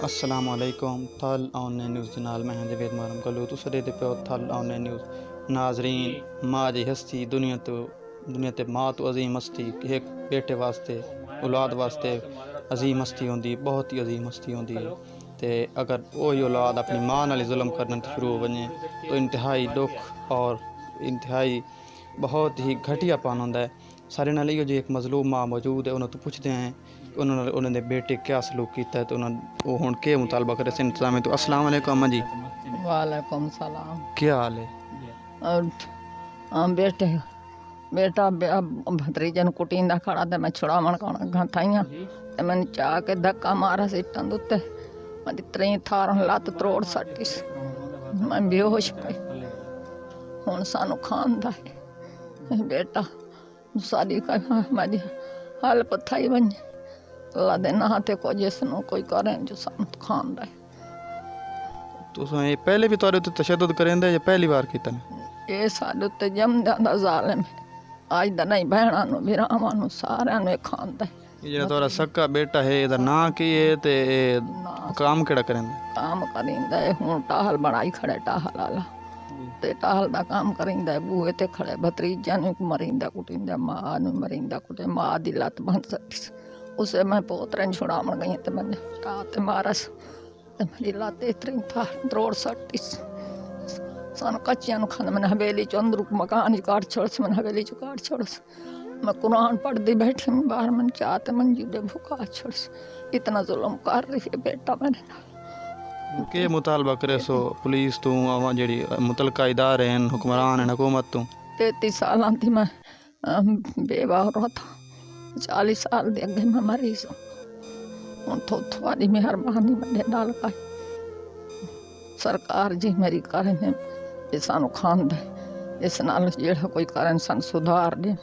अस्सलाम वालेकुम थल ऑनलाइन न्यूज़ ਦੇ ਨਾਲ ਮੈਂ ਹਾਂ ਜਵੇਦ ਮਾਰਮ ਕਲੂ ਤੁਸੀਂ ਦੇ ਪਿਓ ਥਲ ऑनलाइन न्यूज़ नाजरीन माँ जी हस्ती दुनिया ते माँ तो अजीम हस्ती एक बेटे वास्ते औलाद वास्ते अजीम हस्ती होंदी बहुत ही अजीम हस्ती होंदी है तो अगर वही औलाद अपनी माँ नाल जुल्म करना शुरू हो वने तो इंतहाई दुख और इंतहाई बहुत ही घटियापन होंदा है। सारे नाल इहो जी एक मजलूम माँ मौजूद है, उन्होंने तो पुछते हैं उन्होंने बेटे क्या सलूक किया है तो उन्होंने हुण के मुतालबा करे इंतजाम। तो अस्सलाम वालेकुम अम्मा जी, वालेकुम सलाम। क्या हाल है? और बेटे बेटा भतरीजन कुटींदा खड़ा ते मैं छुड़ावण गण थाइयां ते मैंने चाह के धक्का मारा सीटां दे उत्ते मैं त्री थारों लत्त त्रोड़ सट्टी मैं बेहोश पई। हुण सानू खांदा है बेटा साडी मेरी हालत थई वञे अल्लाह दे नां ते कुछ इसनूं कोई करे जो सानू खांदा है। तुसां ये पहले भी तुहाडे उत्ते तशद्दुद करेंदे या पहली बार कीता ने? ये साडे उत्ते जमदा दा जालिम है, अज दा नहीं भैणां नूं भरावां नूं सारिआं नूं खांदा है। ये जेड़ा तुहाडा सक्का बेटा है इहदा नां की है ते काम केड़ा करेंदा? काम करिंदा है हुण टाहल बनाई खड़े टाहल वाला ते टाहल दा काम करिंदा है। बूहे ते खड़े भतरीजा नूं मरिंदा कुटिंदा मां नूं मरिंदा कुटे मां दी लत्त बंद सट्टी उसे मैं पोतरे नूं छुड़ावण गई ते मैंने चाह ते मारस ते मेरी लत्त इतरी था त्रोड़ सट्टी सन कच्चियां नूं खांदा। मैंने हवेली चो अंदर मकान च काट छोड़स, मैंने हवेली चो काट छोड़स। मैं कुरान पढ़ती बैठी मैं बाहर मैंने चाह ते मंजी दे भुका छोड़स। इतना जुल्म कर रही है बेटा मेरे नाल। के मुतालबा करे सो पुलिस तू जेड़ी मुतलका इदारे हैं हुक्मरान हैं हुकूमत तू? 33 साल थी मैं बेवा औरत, 40 साल दे अगे मैं मरी सो। हुण थोड़ी मेहरबानी मेरे नाल कर सरकार जी मेरी करे ये सानू खांदा इस नाल जेड़ा कोई करन सन सुधार दे।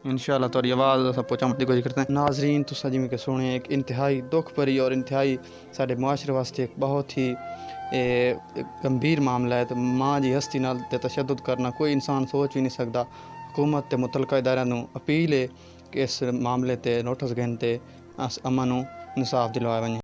इंशाअल्लाह तुहाडी आवाज़ असां पहुंचाने की कोशिश करते हैं। नाजरीन तुसां जिवें कि सुने एक इंतहाई दुख भरी और इंतहाई साडे मुआशरे वास्ते एक बहुत ही गंभीर मामला है। तो माँ जी हस्ती नाल ते तशद्दुद करना कोई इंसान सोच भी नहीं सकता। हुकूमत ते मुतलका इदारियां नूं अपील है कि इस मामले ते नोटिस गिन ते अस अमन नूं इंसाफ दिलवाया वञे।